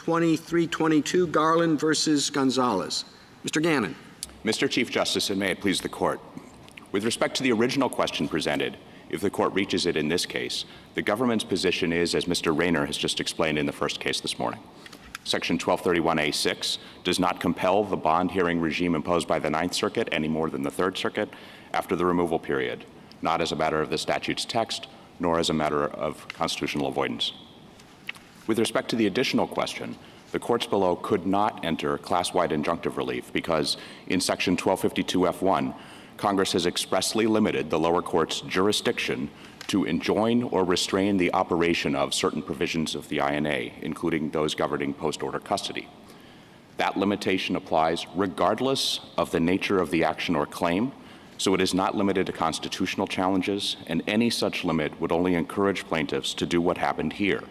2322 Garland versus Gonzalez. Mr. Gannon. Mr. Chief Justice, and may it please the Court. With respect to the original question presented, if the Court reaches it in this case, the government's position is, as Mr. Rayner has just explained in the first case this morning. Section 1231A6 does not compel the bond hearing regime imposed by the Ninth Circuit any more than the Third Circuit after the removal period, not as a matter of the statute's text, nor as a matter of constitutional avoidance. With respect to the additional question, the courts below could not enter class-wide injunctive relief because in Section 1252F1, Congress has expressly limited the lower court's jurisdiction to enjoin or restrain the operation of certain provisions of the INA, including those governing post-order custody. That limitation applies regardless of the nature of the action or claim, so it is not limited to constitutional challenges, and any such limit would only encourage plaintiffs to do what happened here,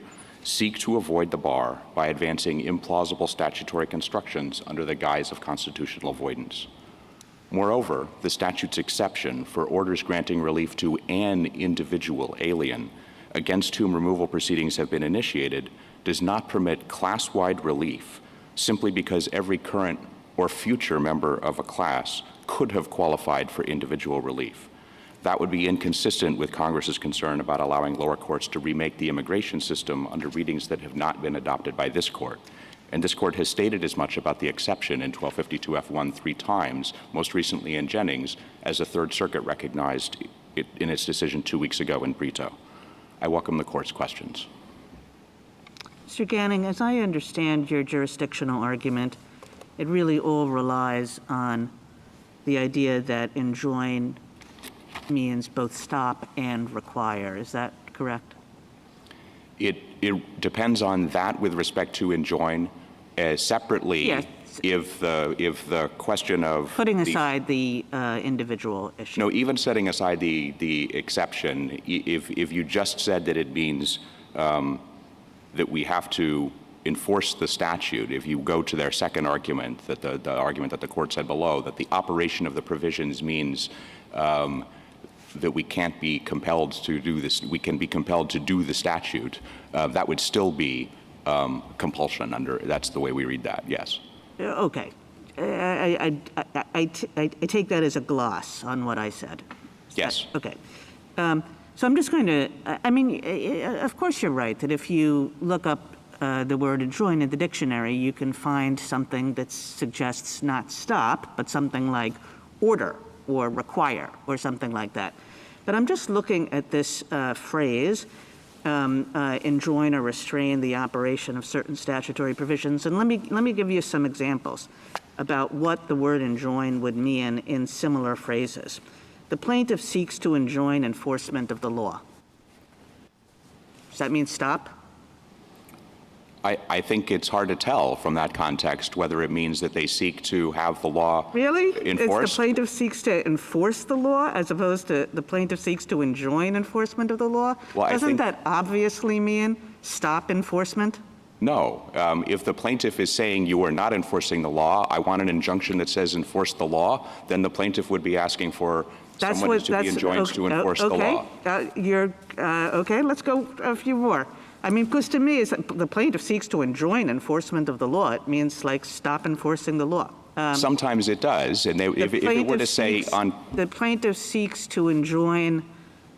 seek to avoid the bar by advancing implausible statutory constructions under the guise of constitutional avoidance. Moreover, the statute's exception for orders granting relief to an individual alien against whom removal proceedings have been initiated does not permit class-wide relief simply because every current or future member of a class could have qualified for individual relief. That would be inconsistent with Congress's concern about allowing lower courts to remake the immigration system under readings that have not been adopted by this Court. And this Court has stated as much about the exception in 1252F1 3 times, most recently in Jennings, as the Third Circuit recognized it in its decision 2 weeks ago in Brito. I welcome the Court's questions. Mr. Ganning, as I understand your jurisdictional argument, it really all relies on the idea that enjoin means both stop and require. Is that correct? It depends on that with respect to enjoin. Separately, yes. if the question of putting aside the individual issue. No, even setting aside the exception, if you just said that it means that we have to enforce the statute, if you go to their second argument, that the argument that the Court said below, that the operation of the provisions means that we can't be compelled to do this, we can be compelled to do the statute, that would still be compulsion under, that's the way we read that, yes. Okay. I take that as a gloss on what I said. Yes. Okay. So I'm just going to, I mean, of course you're right that if you look up the word enjoin in the dictionary, you can find something that suggests not stop, but something like order or require or something like that. But I'm just looking at this phrase, enjoin or restrain the operation of certain statutory provisions. And let me give you some examples about what the word enjoin would mean in similar phrases. The plaintiff seeks to enjoin enforcement of the law. Does that mean stop? I think it's hard to tell from that context whether it means that they seek to have the law really? enforced. It's the plaintiff seeks to enforce the law as opposed to the plaintiff seeks to enjoin enforcement of the law? Well, doesn't that obviously mean stop enforcement? No. If the plaintiff is saying you are not enforcing the law, I want an injunction that says enforce the law, then the plaintiff would be asking for someone to be enjoined to enforce the law. Okay, let's go a few more. I mean, because to me, the plaintiff seeks to enjoin enforcement of the law. It means like stop enforcing the law. Sometimes it does, and if it were to say on the plaintiff seeks to enjoin,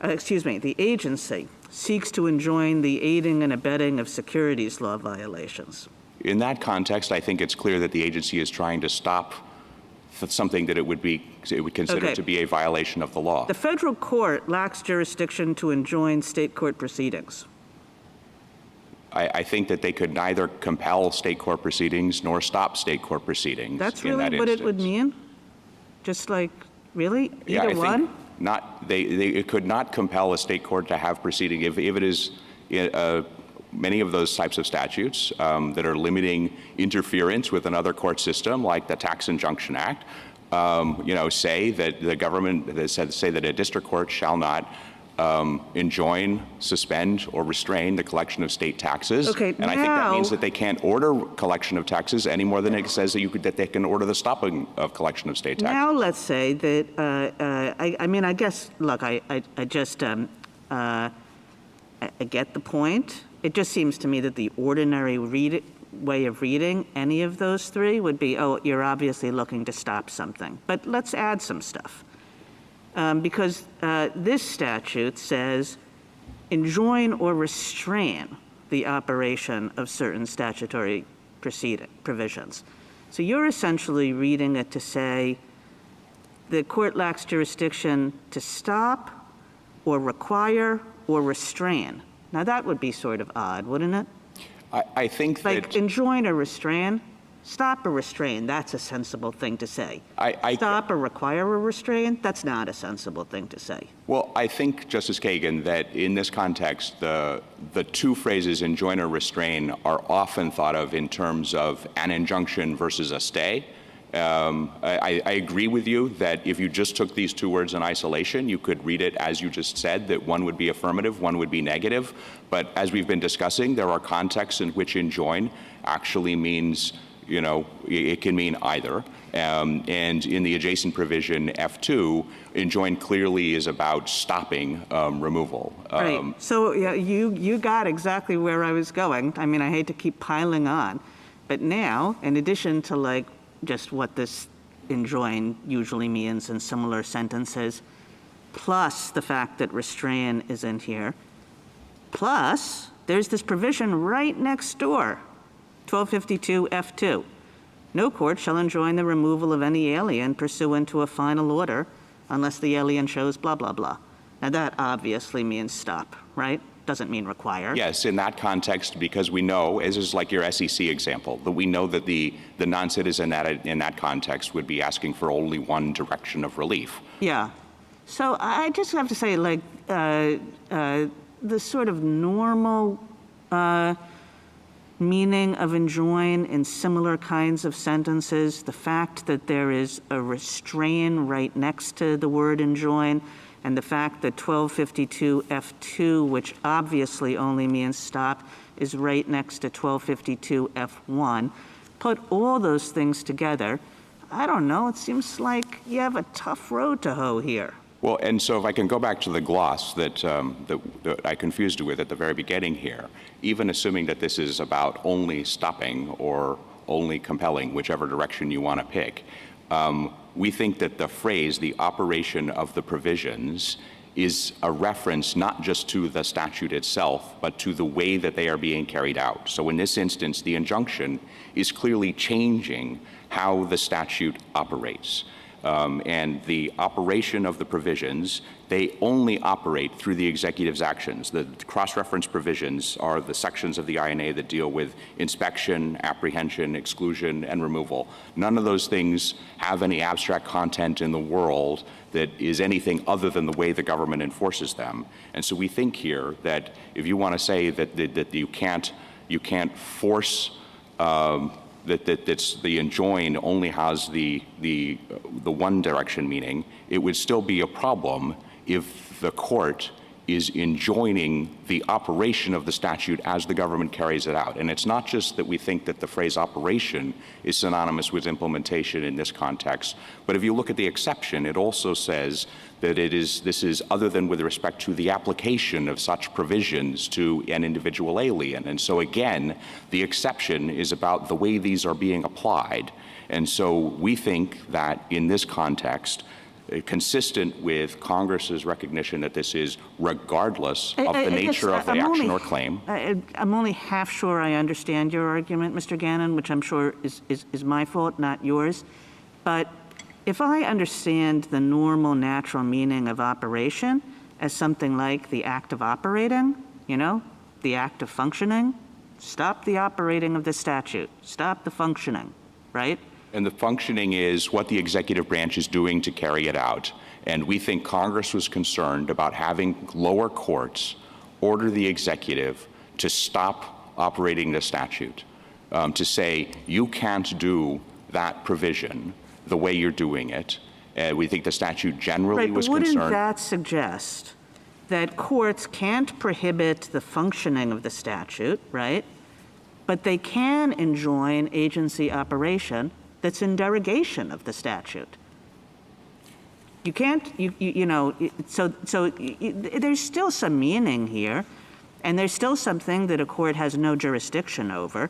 the agency seeks to enjoin the aiding and abetting of securities law violations. In that context, I think it's clear that the agency is trying to stop something that it would consider to be a violation of the law. The federal court lacks jurisdiction to enjoin state court proceedings. I think that they could neither compel state court proceedings nor stop state court proceedings. That's really what it would mean? Just like, really? Either one? It could not compel a state court to have proceeding if it is many of those types of statutes that are limiting interference with another court system, like the Tax Injunction Act, say that the government say that a district court shall not enjoin, suspend, or restrain the collection of state taxes. Okay, and I think that means that they can't order collection of taxes any more than it says that they can order the stopping of collection of state taxes. Now let's say that, I guess, look, I get the point. It just seems to me that the ordinary way of reading any of those three would be, oh, you're obviously looking to stop something. But let's add some stuff. Because this statute says enjoin or restrain the operation of certain statutory provisions. So you're essentially reading it to say the court lacks jurisdiction to stop or require or restrain. Now that would be sort of odd, wouldn't it? I think like that enjoin or restrain, stop or restrain, that's a sensible thing to say. Stop or require or restrain, that's not a sensible thing to say. Well, I think, Justice Kagan, that in this context, the two phrases enjoin or restrain are often thought of in terms of an injunction versus a stay. I agree with you that if you just took these two words in isolation, you could read it as you just said, that one would be affirmative, one would be negative. But as we've been discussing, there are contexts in which enjoin actually means, you know, it can mean either. And in the adjacent provision, F2, enjoin clearly is about stopping removal. Right. So yeah, you got exactly where I was going. I mean, I hate to keep piling on. But now, in addition to like just what this enjoin usually means in similar sentences, plus the fact that restrain is in here, plus there's this provision right next door, 1252 F2. No court shall enjoin the removal of any alien pursuant to a final order unless the alien shows blah, blah, blah. Now that obviously means stop, right? Doesn't mean require. Yes, in that context, because we know, as is like your SEC example, that we know that the non-citizen in that context would be asking for only one direction of relief. Yeah. So I just have to say, like, the sort of normal meaning of enjoin in similar kinds of sentences, the fact that there is a restrain right next to the word enjoin, and the fact that 1252 F2, which obviously only means stop, is right next to 1252 F1. Put all those things together, I don't know, it seems like you have a tough road to hoe here. Well, and so if I can go back to the gloss that I confused you with at the very beginning here, even assuming that this is about only stopping or only compelling, whichever direction you want to pick, we think that the phrase, the operation of the provisions, is a reference not just to the statute itself, but to the way that they are being carried out. So in this instance, the injunction is clearly changing how the statute operates. And the operation of the provisions, they only operate through the executive's actions. The cross-reference provisions are the sections of the INA that deal with inspection, apprehension, exclusion, and removal. None of those things have any abstract content in the world that is anything other than the way the government enforces them. And so we think here that if you want to say that you can't force that the enjoin only has the one direction meaning, it would still be a problem if the court is enjoining the operation of the statute as the government carries it out. And it's not just that we think that the phrase operation is synonymous with implementation in this context, but if you look at the exception, it also says that this is other than with respect to the application of such provisions to an individual alien. And so again, the exception is about the way these are being applied. And so we think that in this context, consistent with Congress's recognition that this is regardless of the nature of the action or claim. I'm only half sure I understand your argument, Mr. Gannon, which I'm sure is my fault, not yours. But if I understand the normal, natural meaning of operation as something like the act of operating, you know, the act of functioning, stop the operating of the statute, stop the functioning, right? And the functioning is what the executive branch is doing to carry it out. And we think Congress was concerned about having lower courts order the executive to stop operating the statute, to say you can't do that provision the way you're doing it. We think the statute generally was concerned. Wouldn't that suggest that courts can't prohibit the functioning of the statute, right? But they can enjoin agency operation that's in derogation of the statute. You can't, you know, so there's still some meaning here, and there's still something that a court has no jurisdiction over.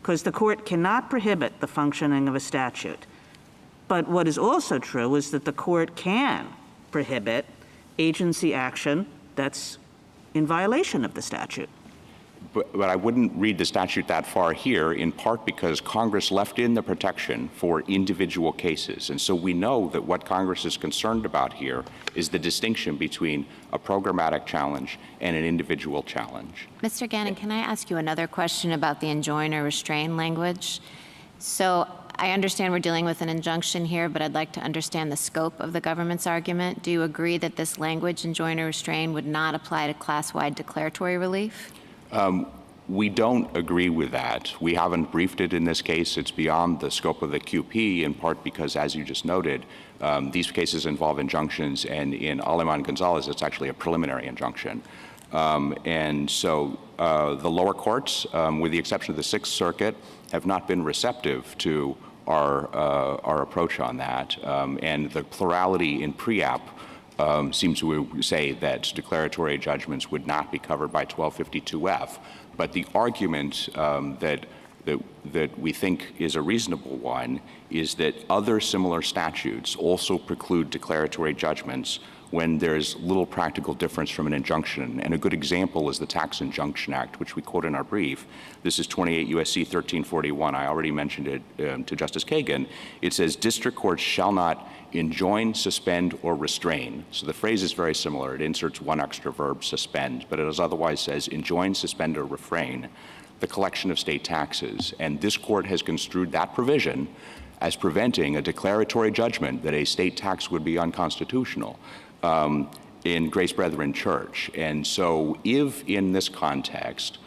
because the court cannot prohibit the functioning of a statute. But what is also true is that the court can prohibit agency action that's in violation of the statute. But I wouldn't read the statute that far here, in part because Congress left in the protection for individual cases. And so we know that what Congress is concerned about here is the distinction between a programmatic challenge and an individual challenge. Mr. Gannon, can I ask you another question about the enjoin or restrain language? So I understand we're dealing with an injunction here, but I'd like to understand the scope of the government's argument. Do you agree that this language, enjoin or restrain, would not apply to class-wide declaratory relief? We don't agree with that. We haven't briefed it in this case. It's beyond the scope of the QP, in part because, as you just noted, these cases involve injunctions, and in Gonzalez, it's actually a preliminary injunction. And so the lower courts, with the exception of the Sixth Circuit, have not been receptive to our approach on that. And the plurality in pre-app seems to say that declaratory judgments would not be covered by 1252F. But the argument that we think is a reasonable one is that other similar statutes also preclude declaratory judgments when there's little practical difference from an injunction. And a good example is the Tax Injunction Act, which we quote in our brief. This is 28 U.S.C. 1341. I already mentioned it to Justice Kagan. It says district courts shall not enjoin, suspend, or restrain. So the phrase is very similar. It inserts one extra verb, suspend, but it otherwise says enjoin, suspend, or refrain the collection of state taxes. And this court has construed that provision as preventing a declaratory judgment that a state tax would be unconstitutional in Grace Brethren Church. And so if in this context,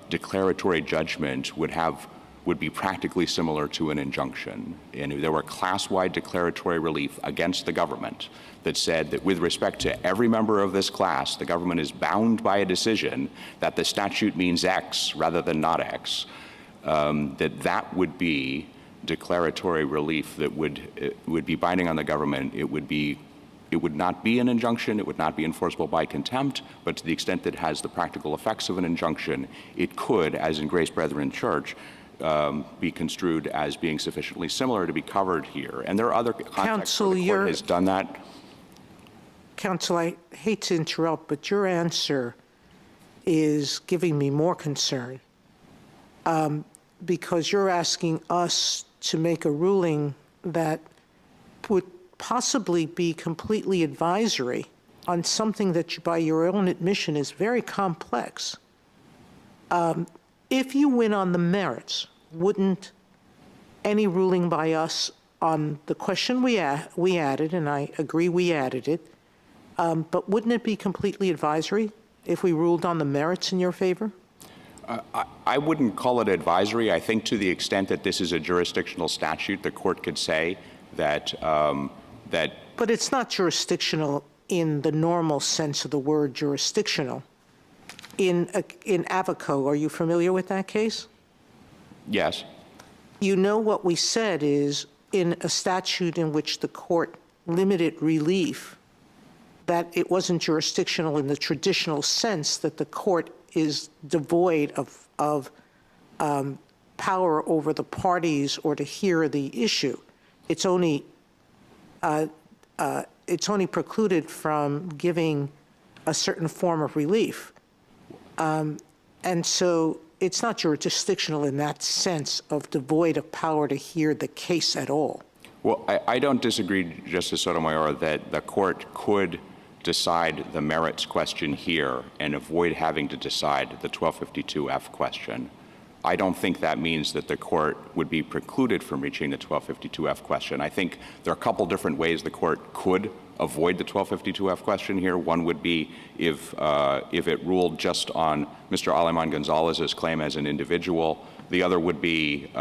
declaratory judgment would be practically similar to an injunction, and if there were class-wide declaratory relief against the government that said that with respect to every member of this class, the government is bound by a decision that the statute means X rather than not X, that would be declaratory relief that would be binding on the government. It would not be an injunction. It would not be enforceable by contempt. But to the extent that it has the practical effects of an injunction, it could, as in Grace Brethren Church, be construed as being sufficiently similar to be covered here. And there are other contexts where the court has done that. Counsel, I hate to interrupt, but your answer is giving me more concern because you're asking us to make a ruling that would possibly be completely advisory on something that, by your own admission, is very complex. If you win on the merits, wouldn't any ruling by us on the question we added, and I agree we added it, but wouldn't it be completely advisory if we ruled on the merits in your favor? I wouldn't call it advisory. I think to the extent that this is a jurisdictional statute, the court could say that But it's not jurisdictional in the normal sense of the word jurisdictional. In Avoco, are you familiar with that case? Yes. You know what we said is in a statute in which the court limited relief, that it wasn't jurisdictional in the traditional sense that the court is devoid of power over the parties or to hear the issue. It's only precluded from giving a certain form of relief. And so it's not jurisdictional in that sense of devoid of power to hear the case at all. Well, I don't disagree, Justice Sotomayor, that the court could decide the merits question here and avoid having to decide the 1252F question. I don't think that means that the court would be precluded from reaching the 1252F question. I think there are a couple different ways the court could avoid the 1252F question here. One would be if it ruled just on Mr. Gonzalez's claim as an individual. The other would be,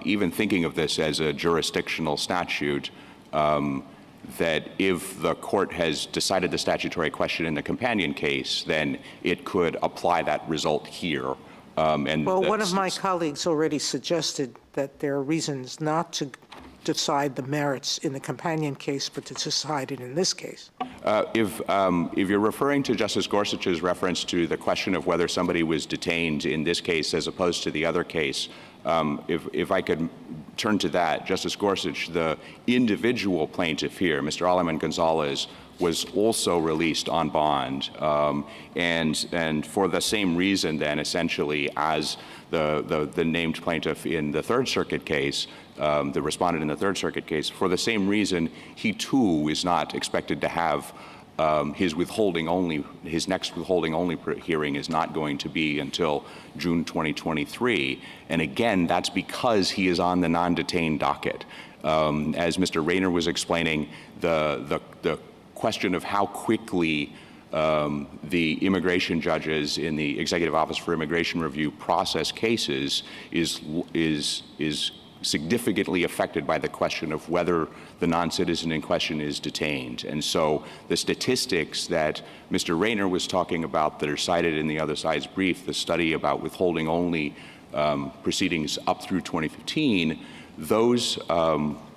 even thinking of this as a jurisdictional statute, that if the court has decided the statutory question in the companion case, then it could apply that result here. Well, one of my colleagues already suggested that there are reasons not to decide the merits in the companion case, but to decide it in this case. If you're referring to Justice Gorsuch's reference to the question of whether somebody was detained in this case as opposed to the other case, If I could turn to that, Justice Gorsuch, the individual plaintiff here, Mr. Aleman Gonzalez, was also released on bond, and for the same reason, then, essentially, as the named plaintiff in the Third Circuit case, the respondent in the Third Circuit case, for the same reason, he too is not expected to have his next withholding only hearing is not going to be until June 2023. And again, that's because he is on the non-detained docket. As Mr. Rayner was explaining, the question of how quickly the immigration judges in the Executive Office for Immigration Review process cases is significantly affected by the question of whether the non-citizen in question is detained. And so the statistics that Mr. Rayner was talking about that are cited in the other side's brief, the study about withholding only proceedings up through 2015, those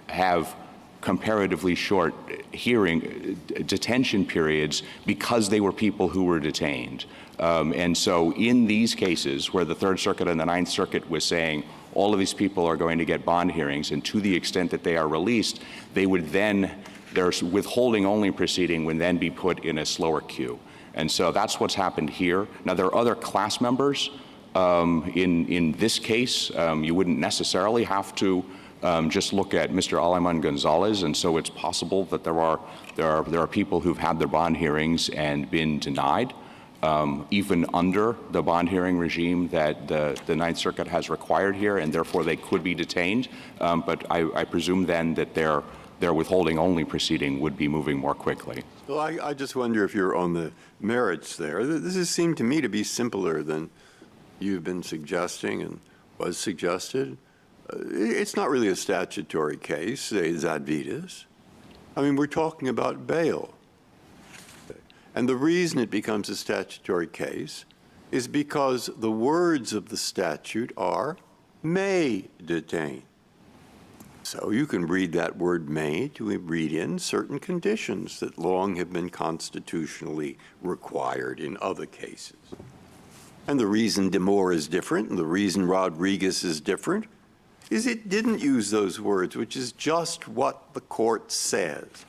have comparatively short detention periods because they were people who were detained. And so in these cases where the Third Circuit and the Ninth Circuit was saying all of these people are going to get bond hearings, and to the extent that they are released, they would then, their withholding only proceeding would then be put in a slower queue. And so that's what's happened here. Now, there are other class members. In this case, you wouldn't necessarily have to just look at Mr. Aleman Gonzalez, and so it's possible that there are people who've had their bond hearings and been denied, even under the bond hearing regime that the Ninth Circuit has required here, and therefore they could be detained. But I presume then that their withholding only proceeding would be moving more quickly. Well, I just wonder if you're on the merits there. This has seemed to me to be simpler than you've been suggesting and was suggested. It's not really a statutory case, Zadvitas. I mean, we're talking about bail. And the reason it becomes a statutory case is because the words of the statute are may detain. So you can read that word may to read in certain conditions that long have been constitutionally required in other cases. And the reason Demore is different and the reason Rodriguez is different is it didn't use those words, which is just what the court says.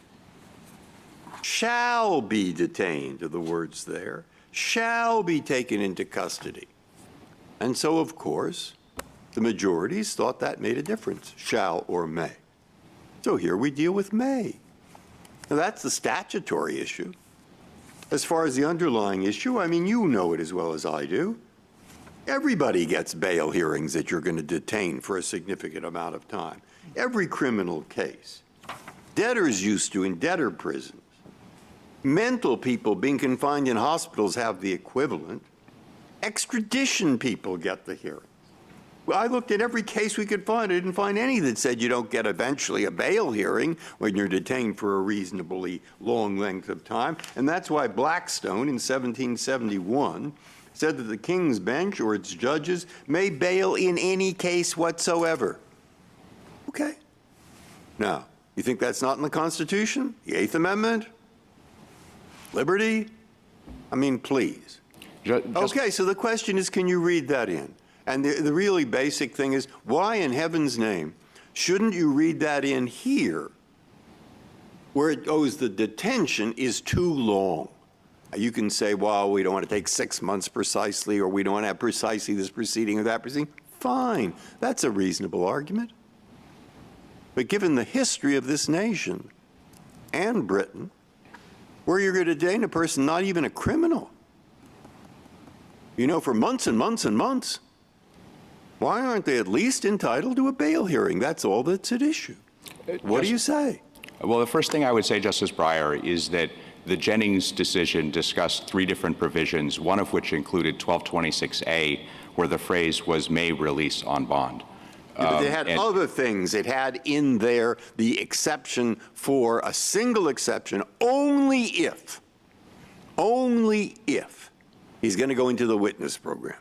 Shall be detained are the words there, shall be taken into custody. And so, of course, the majorities thought that made a difference, shall or may. So here we deal with may. Now that's the statutory issue. As far as the underlying issue, I mean, you know it as well as I do. Everybody gets bail hearings that you're going to detain for a significant amount of time. Every criminal case. Debtors used to in debtor prisons. Mental people being confined in hospitals have the equivalent. Extradition people get the hearing. Well, I looked at every case we could find. I didn't find any that said you don't get eventually a bail hearing when you're detained for a reasonably long length of time. And that's why Blackstone in 1771 said that the King's Bench or its judges may bail in any case whatsoever. Okay. Now, you think that's not in the Constitution? The Eighth Amendment? Liberty? I mean, please. Okay, so the question is, can you read that in? And the really basic thing is, why in heaven's name shouldn't you read that in here where it goes, the detention is too long? You can say, well, we don't want to take 6 months precisely, or we don't want to have precisely this proceeding or that proceeding. Fine. That's a reasonable argument. But given the history of this nation and Britain, where you're going to detain a person, not even a criminal, you know, for months and months and months, why aren't they at least entitled to a bail hearing? That's all that's at issue. What do you say? Well, the first thing I would say, Justice Breyer, is that the Jennings decision discussed 3 different provisions, one of which included 1226A, where the phrase was may release on bond. Yeah, but they had other things. It had in there the exception for a single exception, only if he's going to go into the witness program.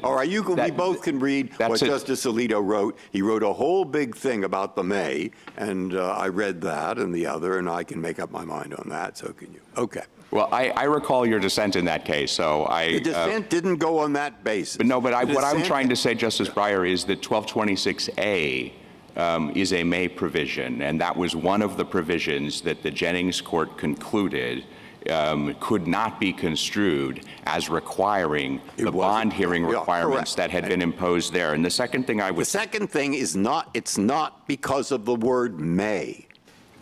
All right, we both can read what Justice Alito wrote. He wrote a whole big thing about the may, and I read that and the other, and I can make up my mind on that. So can you? Okay. Well, I recall your dissent in that case, so The dissent didn't go on that basis. But no, but what I'm trying to say, Justice Breyer, is that 1226A is a may provision, and that was one of the provisions that the Jennings court concluded could not be construed as requiring the bond hearing requirements that had been imposed there. And the second thing I would... The second thing is it's not because of the word may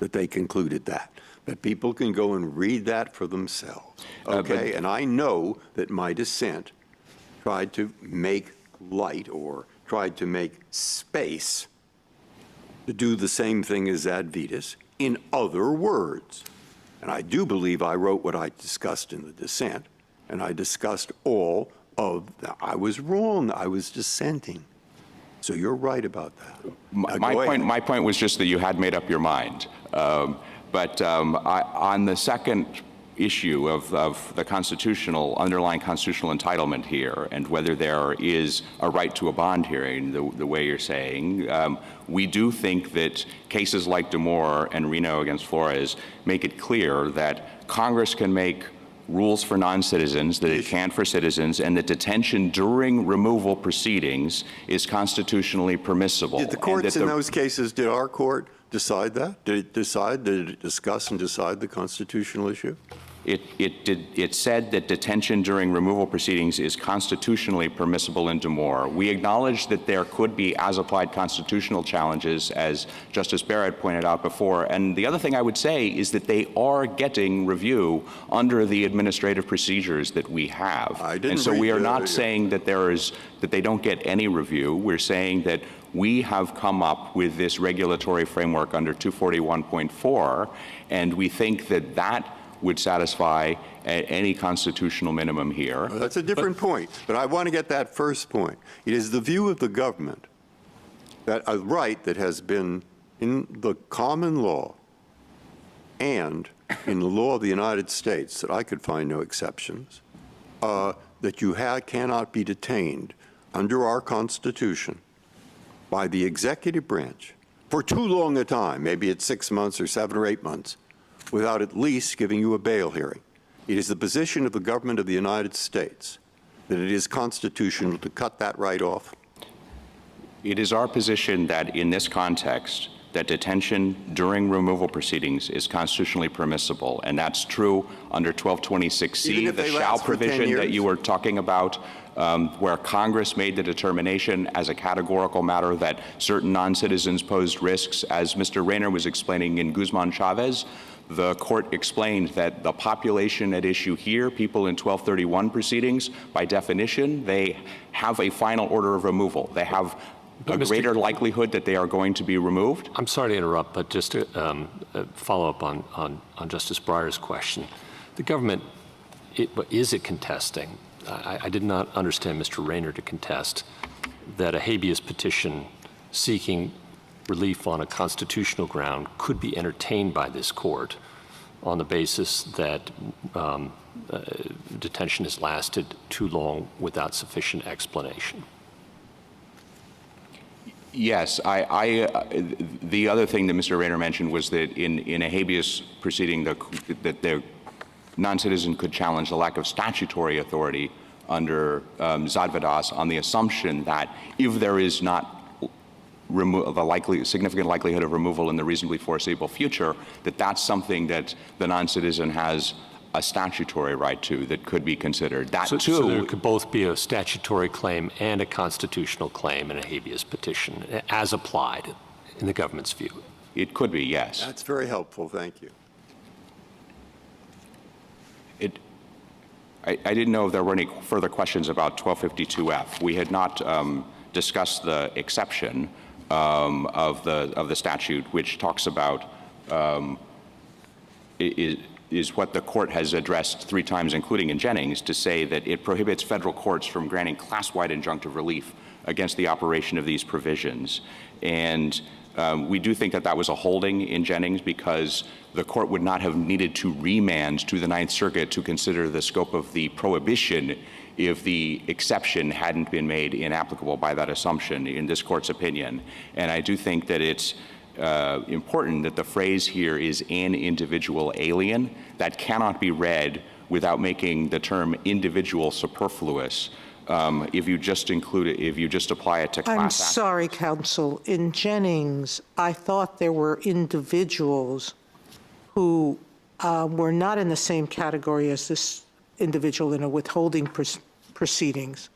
that they concluded that. But people can go and read that for themselves. Okay, and I know that my dissent tried to make light or tried to make space to do the same thing as ad vitas in other words. And I do believe I wrote what I discussed in the dissent, and I discussed all of I was wrong. I was dissenting. So you're right about that. My point was just that you had made up your mind. But on the second issue of the underlying constitutional entitlement here, and whether there is a right to a bond hearing, the way you're saying, we do think that cases like Damore and Reno against Flores make it clear that Congress can make rules for non-citizens that it can for citizens, and that detention during removal proceedings is constitutionally permissible. Did the courts in those cases, did our court decide that? Did it discuss and decide the constitutional issue? It said that detention during removal proceedings is constitutionally permissible in Damore. We acknowledge that there could be as-applied constitutional challenges, as Justice Barrett pointed out before. And the other thing I would say is that they are getting review under the administrative procedures that we have. And so we are not saying that that they don't get any review. We're saying that we have come up with this regulatory framework under 241.4, and we think that that would satisfy any constitutional minimum here. Well, that's a different point, but I want to get that first point. It is the view of the government that a right that has been in the common law and in the law of the United States, that I could find no exceptions, that you cannot be detained under our Constitution by the executive branch for too long a time, maybe it's 6 months or 7 or 8 months, without at least giving you a bail hearing. It is the position of the government of the United States that it is constitutional to cut that right off. It is our position that in this context, that detention during removal proceedings is constitutionally permissible, and that's true under 1226C, the shall provision that you were talking about, where Congress made the determination as a categorical matter that certain non-citizens posed risks. As Mr. Rayner was explaining in Guzman-Chavez, the court explained that the population at issue here, people in 1231 proceedings, by definition, they have a final order of removal. They have a greater likelihood that they are going to be removed. I'm sorry to interrupt, but just to follow up on Justice Breyer's question. The government, is it contesting? I did not understand Mr. Rayner to contest that a habeas petition seeking relief on a constitutional ground could be entertained by this court on the basis that detention has lasted too long without sufficient explanation. Yes, the other thing that Mr. Rayner mentioned was that in a habeas proceeding that the non-citizen could challenge the lack of statutory authority under Zadvadas on the assumption that if there is not significant likelihood of removal in the reasonably foreseeable future, that's something that the non-citizen has a statutory right to that could be considered. So there could both be a statutory claim and a constitutional claim in a habeas petition as applied in the government's view. It could be, yes. That's very helpful. Thank you. I didn't know if there were any further questions about 1252F. We had not discussed the exception of the statute, which talks about is what the court has addressed 3 times, including in Jennings, to say that it prohibits federal courts from granting class-wide injunctive relief against the operation of these provisions. And we do think that that was a holding in Jennings because the court would not have needed to remand to the Ninth Circuit to consider the scope of the prohibition if the exception hadn't been made inapplicable by that assumption in this court's opinion. And I do think that it's important that the phrase here is an individual alien. That cannot be read without making the term individual superfluous. If you just apply it to class I'm action. sorry, counsel. In Jennings, I thought there were individuals who were not in the same category as this individual in a withholding proceedings.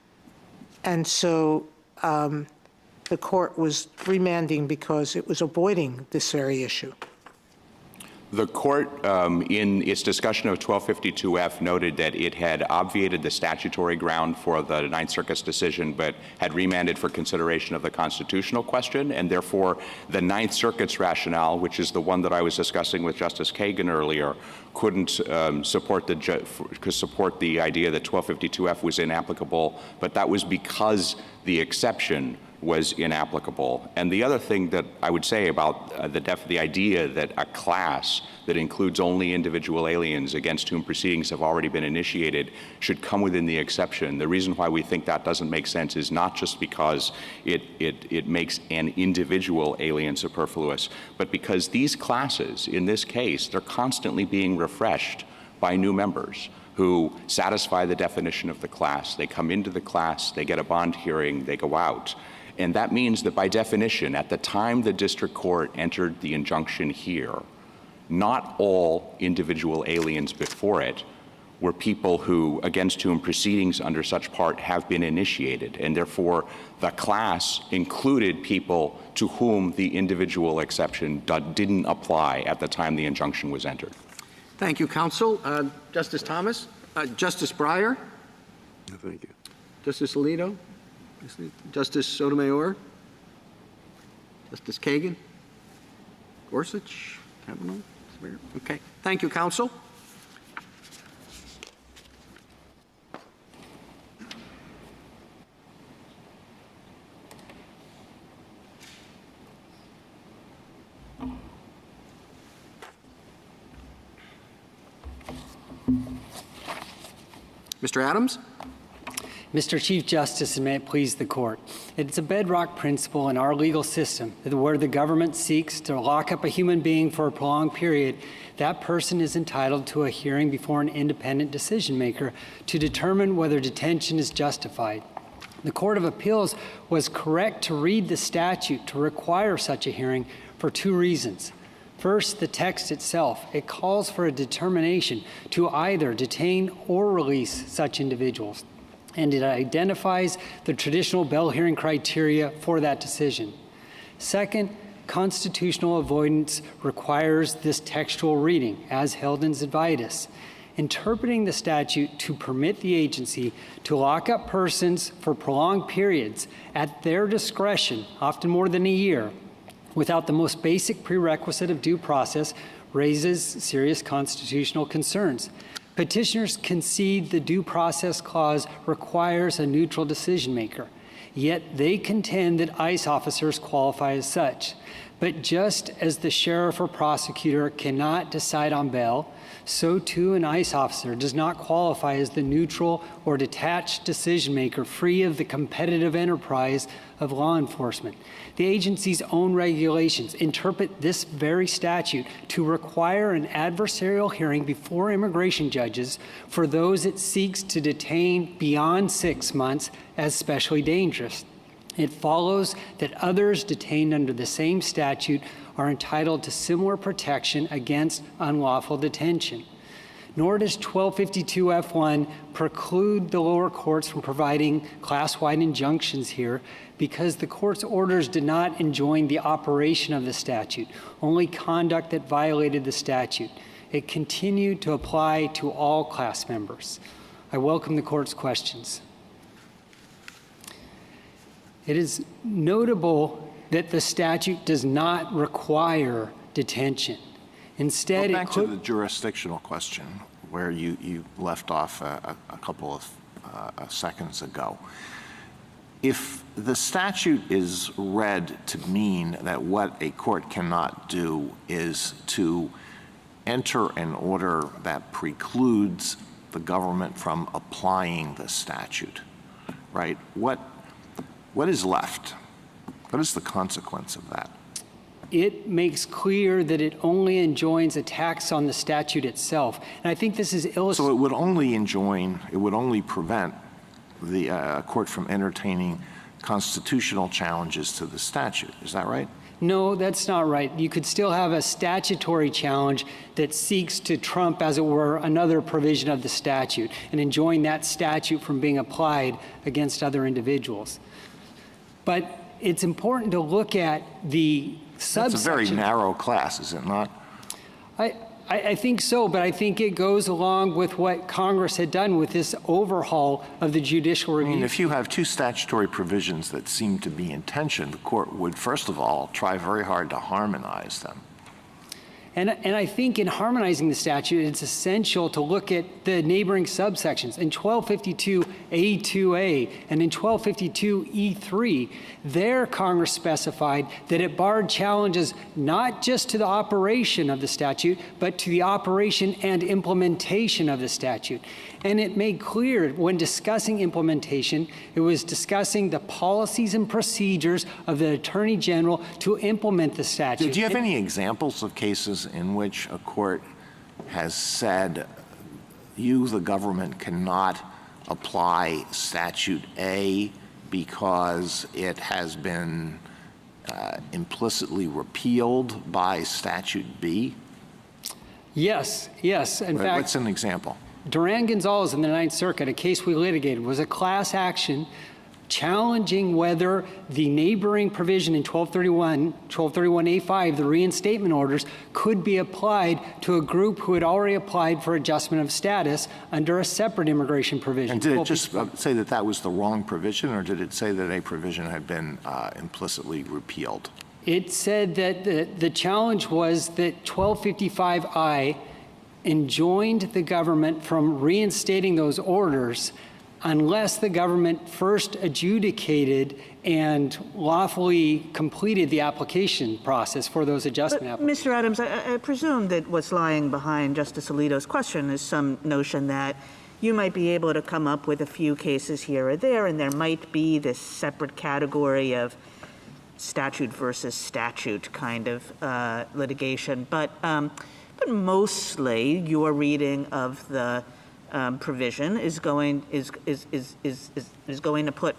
And so the court was remanding because it was avoiding this very issue. The court, in its discussion of 1252F, noted that it had obviated the statutory ground for the Ninth Circuit's decision, but had remanded for consideration of the constitutional question, and therefore the Ninth Circuit's rationale, which is the one that I was discussing with Justice Kagan earlier, couldn't support the idea that 1252F was inapplicable, but that was because the exception was inapplicable. And the other thing that I would say about the idea that a class that includes only individual aliens against whom proceedings have already been initiated should come within the exception. The reason why we think that doesn't make sense is not just because it makes an individual alien superfluous, but because these classes, in this case, they're constantly being refreshed by new members who satisfy the definition of the class. They come into the class, they get a bond hearing, they go out. And that means that by definition, at the time the district court entered the injunction here, not all individual aliens before it were people who, against whom proceedings under such part have been initiated. And therefore, the class included people to whom the individual exception didn't apply at the time the injunction was entered. Thank you, counsel. Justice Thomas? Justice Breyer? No, thank you. Justice Alito? Justice Sotomayor? Justice Kagan? Gorsuch? Kavanaugh? Okay. Thank you, counsel. Mr. Adams? Mr. Chief Justice, and may it please the court, it's a bedrock principle in our legal system that where the government seeks to lock up a human being for a prolonged period, that person is entitled to a hearing before an independent decision maker to determine whether detention is justified. The Court of Appeals was correct to read the statute to require such a hearing for two reasons. First, the text itself. It calls for a determination to either detain or release such individuals, and it identifies the traditional Bell hearing criteria for that decision. Second, constitutional avoidance requires this textual reading, as held in Zidvitas, interpreting the statute to permit the agency to lock up persons for prolonged periods at their discretion, often more than a year, without the most basic prerequisite of due process raises serious constitutional concerns. Petitioners concede the due process clause requires a neutral decision maker, yet they contend that ICE officers qualify as such. But just as the sheriff or prosecutor cannot decide on bail, so too an ICE officer does not qualify as the neutral or detached decision maker free of the competitive enterprise of law enforcement. The agency's own regulations interpret this very statute to require an adversarial hearing before immigration judges for those it seeks to detain beyond 6 months as especially dangerous. It follows that others detained under the same statute are entitled to similar protection against unlawful detention. Nor does 1252F1 preclude the lower courts from providing class-wide injunctions here because the court's orders did not enjoin the operation of the statute, only conduct that violated the statute. It continued to apply to all class members. I welcome the court's questions. It is notable that the statute does not require detention. Instead, back to the jurisdictional question where you left off a couple of seconds ago. If the statute is read to mean that what a court cannot do is to enter an order that precludes the government from applying the statute, right? What is left? What is the consequence of that? It makes clear that it only enjoins attacks on the statute itself. And I think this is illustrated. So it would only prevent the court from entertaining constitutional challenges to the statute. Is that right? No, that's not right. You could still have a statutory challenge that seeks to trump, as it were, another provision of the statute and enjoin that statute from being applied against other individuals. But it's important to look at the subsection. It's a very narrow class, is it not? I think so, but I think it goes along with what Congress had done with this overhaul of the judicial review. I mean, if you have two statutory provisions that seem to be in tension, the court would, first of all, try very hard to harmonize them. And I think in harmonizing the statute, it's essential to look at the neighboring subsections. In 1252A2A and in 1252E3, there Congress specified that it barred challenges not just to the operation of the statute, but to the operation and implementation of the statute. And it made clear when discussing implementation, it was discussing the policies and procedures of the Attorney General to implement the statute. Do you have any examples of cases in which a court has said, you, the government, cannot apply statute A because it has been implicitly repealed by statute B? Yes. In fact, what's an example? Gonzalez in the Ninth Circuit, a case we litigated, was a class action challenging whether the neighboring provision in 1231A5, the reinstatement orders, could be applied to a group who had already applied for adjustment of status under a separate immigration provision. And did it just say that that was the wrong provision, or did it say that a provision had been implicitly repealed? It said that the challenge was that 1255I enjoined the government from reinstating those orders unless the government first adjudicated and lawfully completed the application process for those adjustment applications. Mr. Adams, I presume that what's lying behind Justice Alito's question is some notion that you might be able to come up with a few cases here or there, and there might be this separate category of statute versus statute kind of litigation. But mostly your reading of the provision is going to put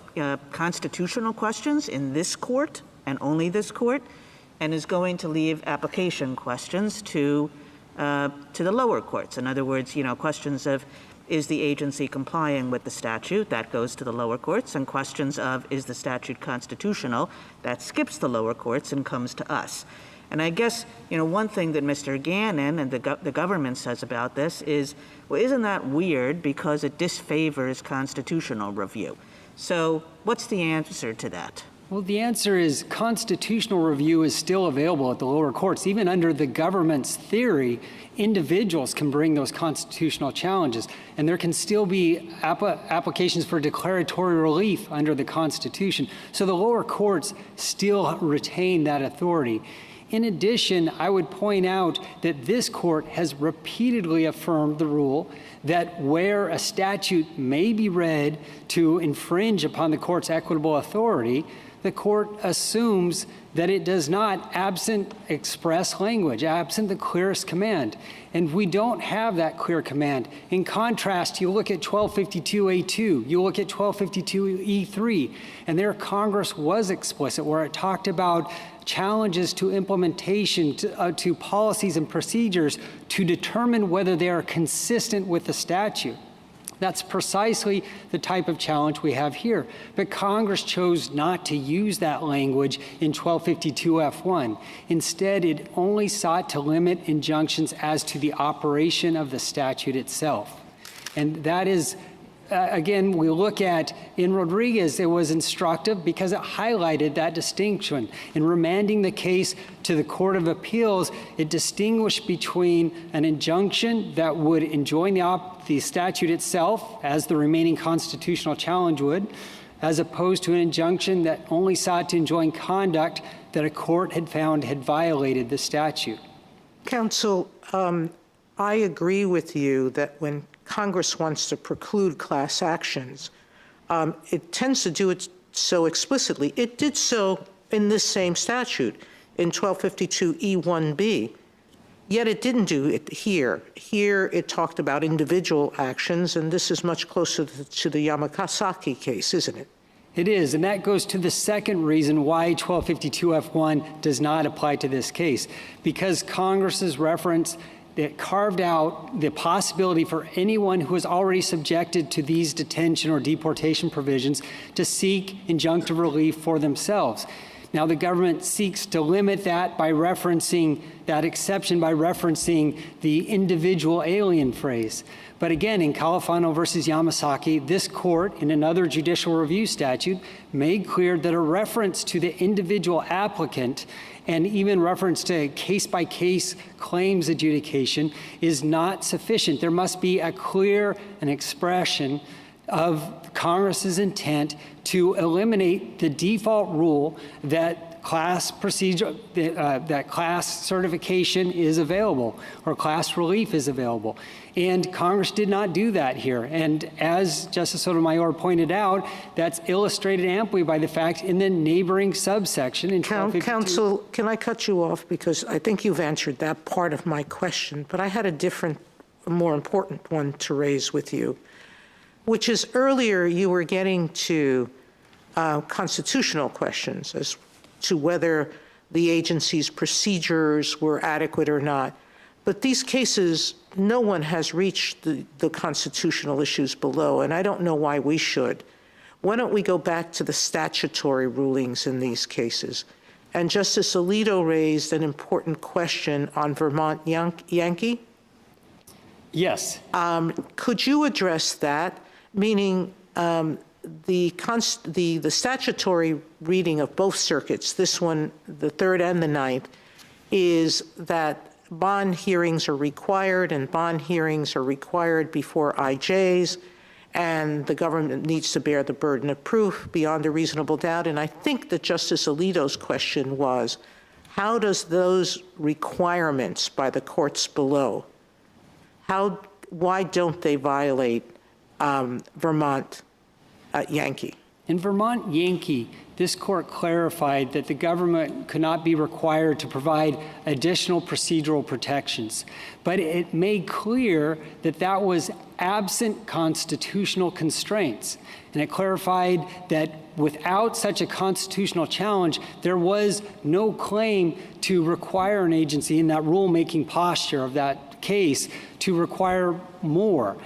constitutional questions in this court and only this court, and is going to leave application questions to the lower courts. In other words, questions of, is the agency complying with the statute? That goes to the lower courts. And questions of, is the statute constitutional? That skips the lower courts and comes to us. And I guess, one thing that Mr. Gannon and the government says about this is, well, isn't that weird because it disfavors constitutional review? So what's the answer to that? Well, the answer is constitutional review is still available at the lower courts. Even under the government's theory, individuals can bring those constitutional challenges, and there can still be applications for declaratory relief under the Constitution. So the lower courts still retain that authority. In addition, I would point out that this court has repeatedly affirmed the rule that where a statute may be read to infringe upon the court's equitable authority, the court assumes that it does not, absent express language, absent the clearest command. And we don't have that clear command. In contrast, you look at 1252A2, you look at 1252E3, and there Congress was explicit where it talked about challenges to implementation, to policies and procedures to determine whether they are consistent with the statute. That's precisely the type of challenge we have here. But Congress chose not to use that language in 1252F1. Instead, it only sought to limit injunctions as to the operation of the statute itself. And that is, again, we look at, in Rodriguez, it was instructive because it highlighted that distinction. In remanding the case to the Court of Appeals, it distinguished between an injunction that would enjoin the statute itself, as the remaining constitutional challenge would, as opposed to an injunction that only sought to enjoin conduct that a court had found had violated the statute. Counsel, I agree with you that when Congress wants to preclude class actions, it tends to do it so explicitly. It did so in this same statute, in 1252E1B, yet it didn't do it here. Here it talked about individual actions, and this is much closer to the Yamasaki case, isn't it? It is, and that goes to the second reason why 1252F1 does not apply to this case, because Congress's reference that carved out the possibility for anyone who is already subjected to these detention or deportation provisions to seek injunctive relief for themselves. Now, the government seeks to limit that by referencing that exception by referencing the individual alien phrase. But again, in Califano versus Yamasaki, this court, in another judicial review statute, made clear that a reference to the individual applicant and even reference to case-by-case claims adjudication is not sufficient. There must be a clear an expression of Congress's intent to eliminate the default rule that class procedure, that class certification is available or class relief is available. And Congress did not do that here. And as Justice Sotomayor pointed out, that's illustrated amply by the fact in the neighboring subsection in 1252. Counsel, can I cut you off? Because I think you've answered that part of my question, but I had a different, more important one to raise with you, which is earlier you were getting to constitutional questions as to whether the agency's procedures were adequate or not. But these cases, no one has reached the constitutional issues below, and I don't know why we should. Why don't we go back to the statutory rulings in these cases? And Justice Alito raised an important question on Vermont Yankee. Yes. Could you address that? Meaning the statutory reading of both circuits, this one, the third and the ninth, is that bond hearings are required, and bond hearings are required before IJs, and the government needs to bear the burden of proof beyond a reasonable doubt. And I think that Justice Alito's question was, how does those requirements by the courts below, why don't they violate Vermont Yankee? In Vermont Yankee, this court clarified that the government could not be required to provide additional procedural protections, but it made clear that that was absent constitutional constraints. And it clarified that without such a constitutional challenge, there was no claim to require an agency in that rulemaking posture of that case to require more.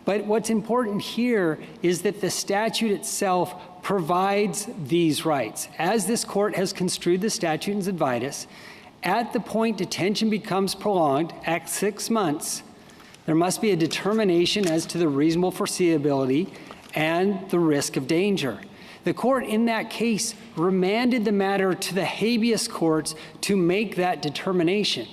But what's important here is that the statute itself provides these rights. As this court has construed the statute in Zidvitas, at the point detention becomes prolonged at 6 months, there must be a determination as to the reasonable foreseeability and the risk of danger. The court in that case remanded the matter to the habeas courts to make that determination.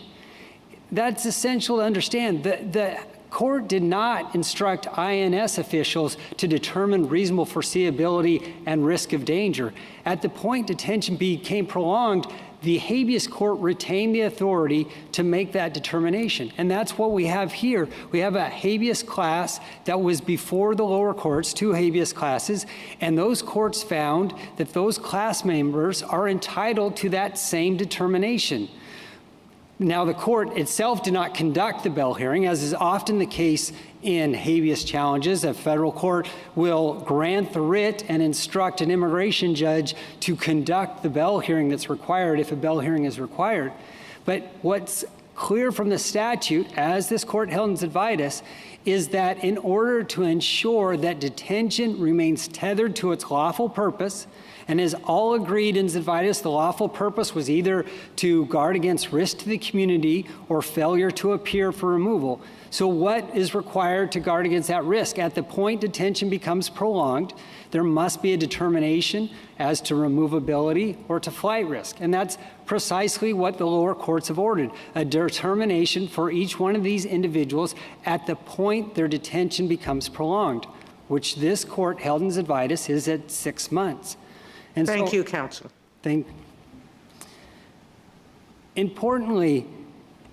That's essential to understand. The court did not instruct INS officials to determine reasonable foreseeability and risk of danger. At the point detention became prolonged, the habeas court retained the authority to make that determination. And that's what we have here. We have a habeas class that was before the lower courts, 2 habeas classes, and those courts found that those class members are entitled to that same determination. Now, the court itself did not conduct the Bell hearing, as is often the case in habeas challenges. A federal court will grant the writ and instruct an immigration judge to conduct the Bell hearing that's required if a Bell hearing is required. But what's clear from the statute, as this court held in Zidvitas, is that in order to ensure that detention remains tethered to its lawful purpose, and as all agreed in Zidvitas, the lawful purpose was either to guard against risk to the community or failure to appear for removal. So what is required to guard against that risk? At the point detention becomes prolonged, there must be a determination as to removability or to flight risk. And that's precisely what the lower courts have ordered, a determination for each one of these individuals at the point their detention becomes prolonged, which this court held in Zidvitas is at 6 months. And Thank you, counsel. Importantly,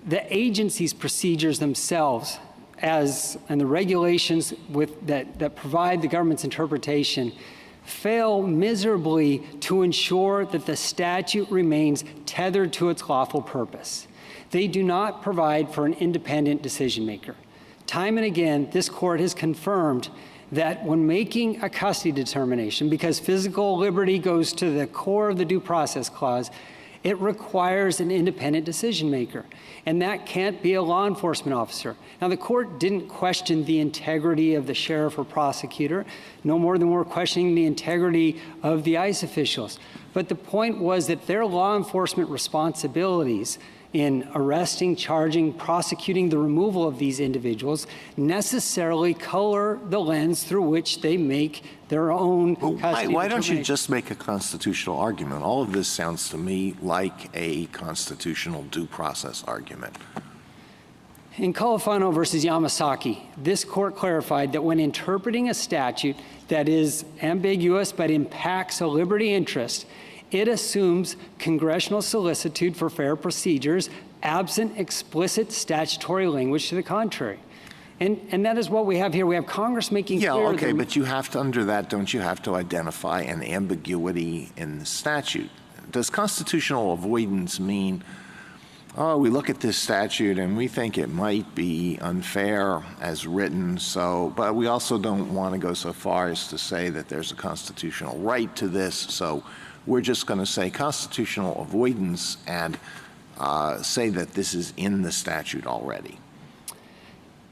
the agency's procedures themselves and the regulations that provide the government's interpretation fail miserably to ensure that the statute remains tethered to its lawful purpose. They do not provide for an independent decision maker. Time and again, this court has confirmed that when making a custody determination, because physical liberty goes to the core of the Due Process Clause, it requires an independent decision maker, and that can't be a law enforcement officer. Now, the court didn't question the integrity of the sheriff or prosecutor, no more than we're questioning the integrity of the ICE officials. But the point was that their law enforcement responsibilities in arresting, charging, prosecuting the removal of these individuals necessarily color the lens through which they make their own custody why don't you determination. just make a constitutional argument? All of this sounds to me like a constitutional due process argument. In Califano versus Yamasaki, this court clarified that when interpreting a statute that is ambiguous but impacts a liberty interest, it assumes congressional solicitude for fair procedures absent explicit statutory language to the contrary. And that is what we have here. We have Congress making clear. Yeah, okay, but you have to, under that, don't you have to identify an ambiguity in the statute? Does constitutional avoidance mean, oh, we look at this statute and we think it might be unfair as written, but we also don't want to go so far as to say that there's a constitutional right to this, so we're just going to say constitutional avoidance and say that this is in the statute already?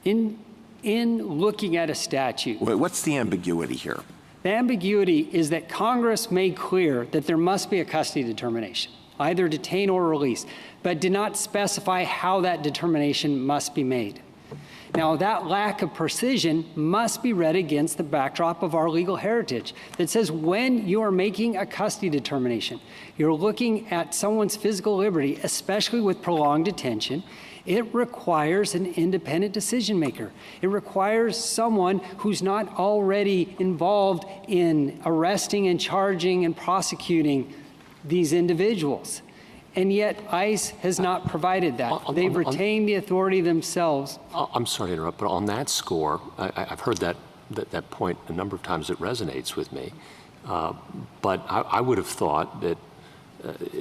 In looking at a statute. Wait, what's the ambiguity here? The ambiguity is that Congress made clear that there must be a custody determination, either detain or release, but did not specify how that determination must be made. Now, that lack of precision must be read against the backdrop of our legal heritage that says when you are making a custody determination, you're looking at someone's physical liberty, especially with prolonged detention. It requires an independent decision maker. It requires someone who's not already involved in arresting and charging and prosecuting these individuals. And yet ICE has not provided that. They've retained the authority themselves. I'm sorry to interrupt, but on that score, I've heard that point a number of times. It resonates with me. But I would have thought that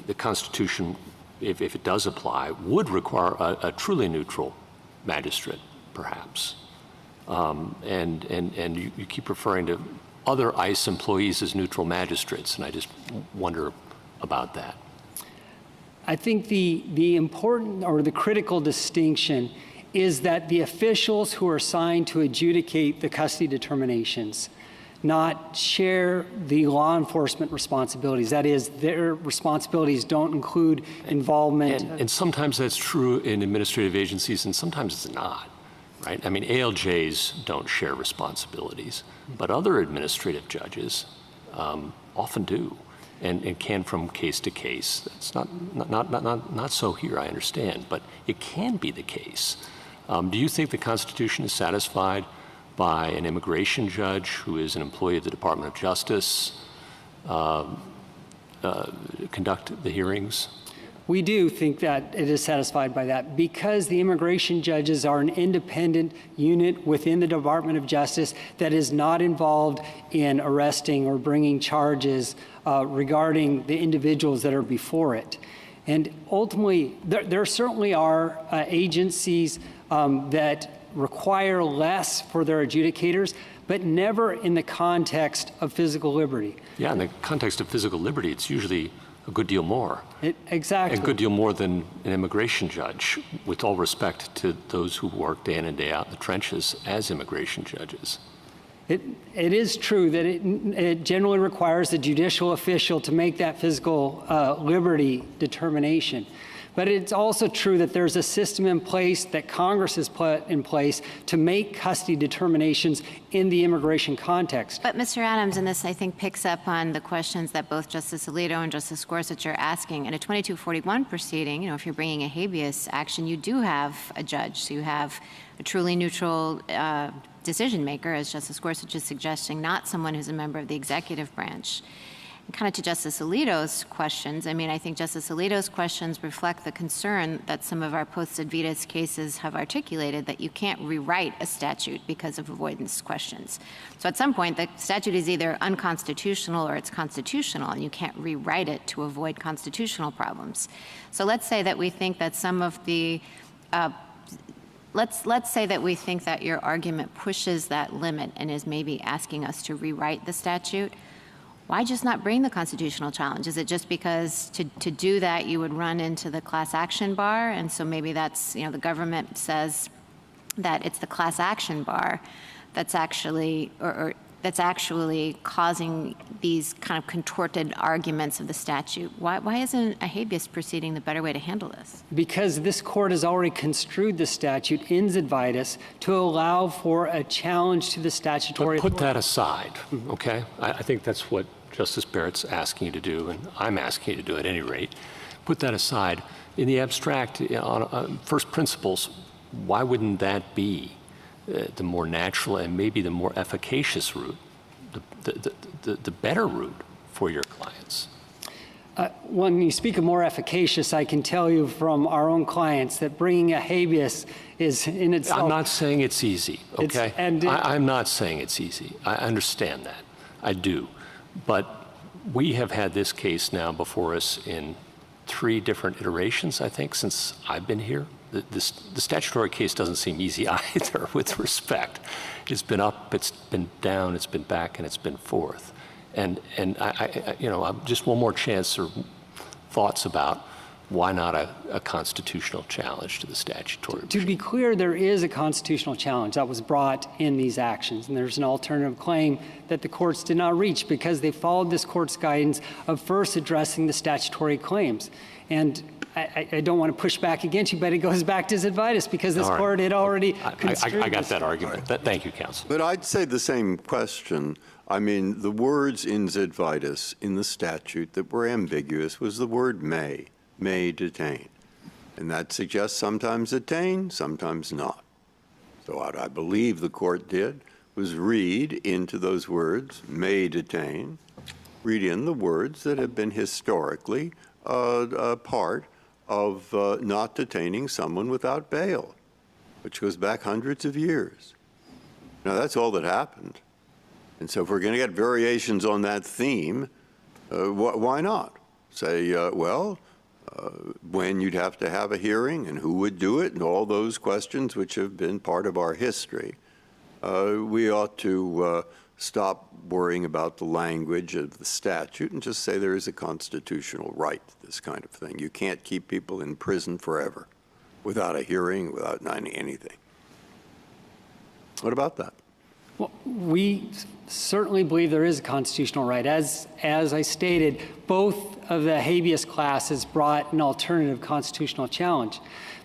the Constitution, if it does apply, would require a truly neutral magistrate, perhaps. And you keep referring to other ICE employees as neutral magistrates, and I just wonder about that. I think the important or the critical distinction is that the officials who are assigned to adjudicate the custody determinations not share the law enforcement responsibilities. That is, their responsibilities don't include involvement. And sometimes that's true in administrative agencies, and sometimes it's not, right? I mean, ALJs don't share responsibilities, but other administrative judges often do. And can from case to case. It's not so here, I understand, but it can be the case. Do you think the Constitution is satisfied by an immigration judge who is an employee of the Department of Justice conduct the hearings? We do think that it is satisfied by that because the immigration judges are an independent unit within the Department of Justice that is not involved in arresting or bringing charges regarding the individuals that are before it. And ultimately, there certainly are agencies that require less for their adjudicators, but never in the context of physical liberty. Yeah, in the context of physical liberty, it's usually a good deal more. Exactly. A good deal more than an immigration judge, with all respect to those who work day in and day out in the trenches as immigration judges. It is true that it generally requires a judicial official to make that physical liberty determination. But it's also true that there's a system in place that Congress has put in place to make custody determinations in the immigration context. But Mr. Adams, and this I think picks up on the questions that both Justice Alito and Justice Gorsuch are asking. In a 2241 proceeding, if you're bringing a habeas action, you do have a judge. So you have a truly neutral decision maker, as Justice Gorsuch is suggesting, not someone who's a member of the executive branch. kind of to Justice Alito's questions, I mean, I think Justice Alito's questions reflect the concern that some of our post-Advitas cases have articulated, that you can't rewrite a statute because of avoidance questions. So at some point, the statute is either unconstitutional or it's constitutional, and you can't rewrite it to avoid constitutional problems. So let's say that we think that some of the let's say that we think that your argument pushes that limit and is maybe asking us to rewrite the statute. Why just not bring the constitutional challenge? Is it just because to do that you would run into the class action bar? And so maybe that's, the government says that it's the class action bar that's actually, or that's actually causing these kind of contorted arguments of the statute. Why isn't a habeas proceeding the better way to handle this? Because this court has already construed the statute in Zidvitas to allow for a challenge to the statutory. But put that aside, okay? I think that's what Justice Barrett's asking you to do, and I'm asking you to do at any rate. Put that aside. In the abstract, on first principles, why wouldn't that be the more natural and maybe the more efficacious route, the better route for your clients? When you speak of more efficacious, I can tell you from our own clients that bringing a habeas is in itself. I'm not saying it's easy, okay? I'm not saying it's easy. I understand that. I do. But we have had this case now before us in 3 different iterations, I think, since I've been here. The statutory case doesn't seem easy either, with respect. It's been up, it's been down, it's been back, and it's been forth. And just one more chance or thoughts about why not a constitutional challenge to the statutory regime? To be clear, there is a constitutional challenge that was brought in these actions, and there's an alternative claim that the courts did not reach because they followed this court's guidance of first addressing the statutory claims. And I don't want to push back against you, but it goes back to Zidvitas because this court had already construed I got that argument. Thank you, counsel. But I'd say the same question. I mean, the words in Zidvitas in the statute that were ambiguous was the word may detain. And that suggests sometimes detain, sometimes not. So what I believe the court did was read into those words, may detain, read in the words that have been historically a part of not detaining someone without bail, which goes back hundreds of years. Now, that's all that happened. And so if we're going to get variations on that theme, why not? Say, when you'd have to have a hearing and who would do it and all those questions which have been part of our history, we ought to stop worrying about the language of the statute and just say there is a constitutional right to this kind of thing. You can't keep people in prison forever without a hearing, without anything. What about that? Well, we certainly believe there is a constitutional right. As I stated, both of the habeas classes brought an alternative constitutional challenge.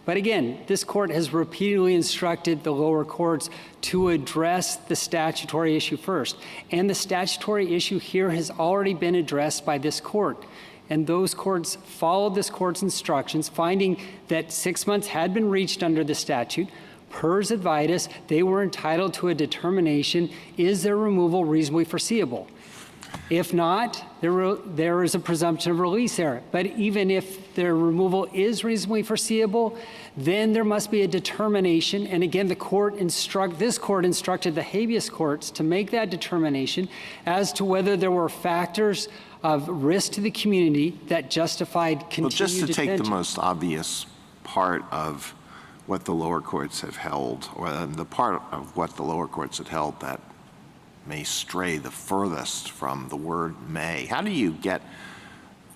But again, this court has repeatedly instructed the lower courts to address the statutory issue first. And the statutory issue here has already been addressed by this court. And those courts followed this court's instructions, finding that 6 months had been reached under the statute. Per Zidvitas, they were entitled to a determination, is their removal reasonably foreseeable? If not, there is a presumption of release there. But even if their removal is reasonably foreseeable, then there must be a determination. And again, this court instructed the habeas courts to make that determination as to whether there were factors of risk to the community that justified continued detention. Well, just to take the most obvious part of what the lower courts have held, or the part of what the lower courts have held that may stray the furthest from the word may. How do you get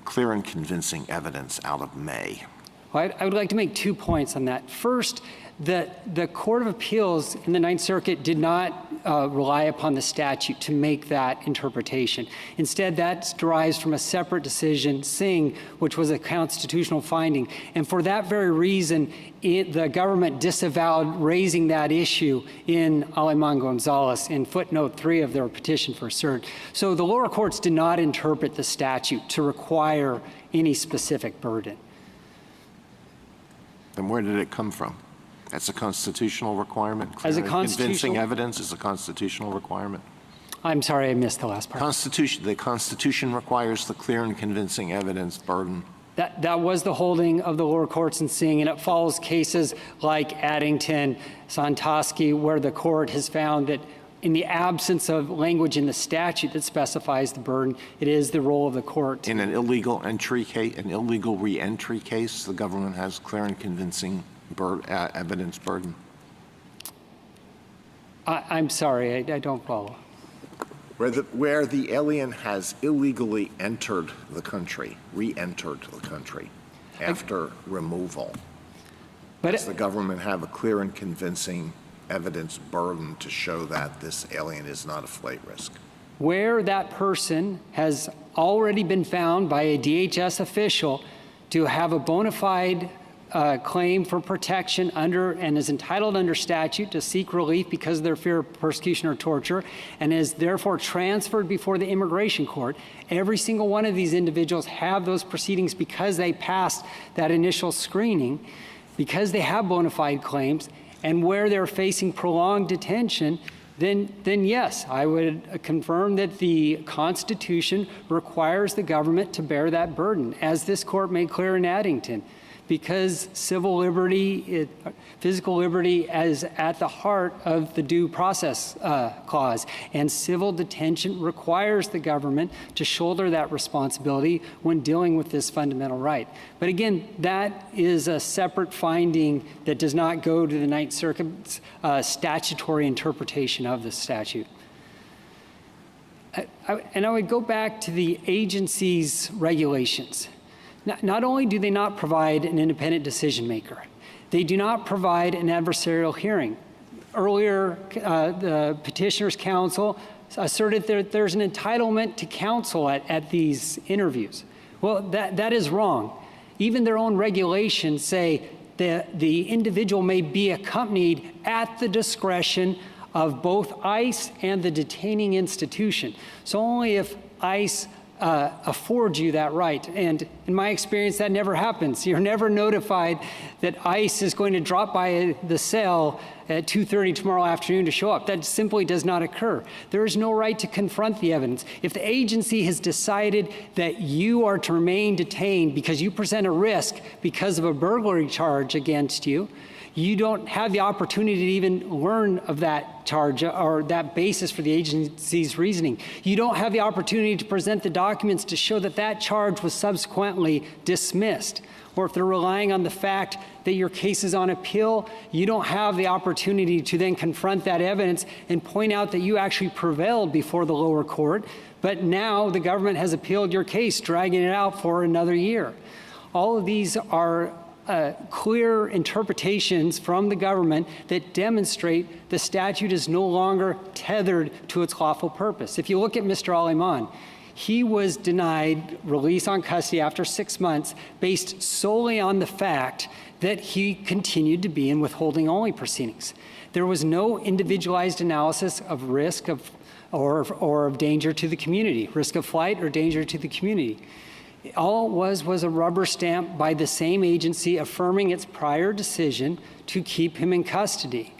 clear and convincing evidence out of may? Well, I would like to make 2 points on that. First, the Court of Appeals in the Ninth Circuit did not rely upon the statute to make that interpretation. Instead, that derives from a separate decision, Singh, which was a constitutional finding. And for that very reason, the government disavowed raising that issue in Aleman Gonzalez in footnote 3 of their petition for cert. So the lower courts did not interpret the statute to require any specific burden. Then where did it come from? That's a constitutional requirement? As a Convincing evidence is a constitutional requirement? I'm sorry, I missed the last part. The Constitution requires the clear and convincing evidence burden. That was the holding of the lower courts in Singh, and it follows cases like Addington, Santoski, where the court has found that in the absence of language in the statute that specifies the burden, it is the role of the court. In an illegal entry case, an illegal re-entry case, the government has clear and convincing evidence burden. I'm sorry, I don't follow. Where the alien has illegally entered the country, re-entered the country after removal, does the government have a clear and convincing evidence burden to show that this alien is not a flight risk? Where that person has already been found by a DHS official to have a bona fide claim for protection under and is entitled under statute to seek relief because of their fear of persecution or torture and is therefore transferred before the immigration court, every single one of these individuals have those proceedings because they passed that initial screening, because they have bona fide claims, and where they're facing prolonged detention, then yes, I would confirm that the Constitution requires the government to bear that burden, as this court made clear in Addington, because civil liberty, physical liberty is at the heart of the due process clause, and civil detention requires the government to shoulder that responsibility when dealing with this fundamental right. But again, that is a separate finding that does not go to the Ninth Circuit's statutory interpretation of the statute. And I would go back to the agency's regulations. Not only do they not provide an independent decision maker, they do not provide an adversarial hearing. Earlier, the Petitioner's Counsel asserted that there's an entitlement to counsel at these interviews. Well, that is wrong. Even their own regulations say that the individual may be accompanied at the discretion of both ICE and the detaining institution. So only if ICE affords you that right. And in my experience, that never happens. You're never notified that ICE is going to drop by the cell at 2:30 tomorrow afternoon to show up. That simply does not occur. There is no right to confront the evidence. If the agency has decided that you are to remain detained because you present a risk because of a burglary charge against you, you don't have the opportunity to even learn of that charge or that basis for the agency's reasoning. You don't have the opportunity to present the documents to show that that charge was subsequently dismissed. Or if they're relying on the fact that your case is on appeal, you don't have the opportunity to then confront that evidence and point out that you actually prevailed before the lower court, but now the government has appealed your case, dragging it out for another year. All of these are clear interpretations from the government that demonstrate the statute is no longer tethered to its lawful purpose. If you look at Mr. Aleman, he was denied release on custody after 6 months based solely on the fact that he continued to be in withholding-only proceedings. There was no individualized analysis of risk or of danger to the community, risk of flight or danger to the community. All it was a rubber stamp by the same agency affirming its prior decision to keep him in custody.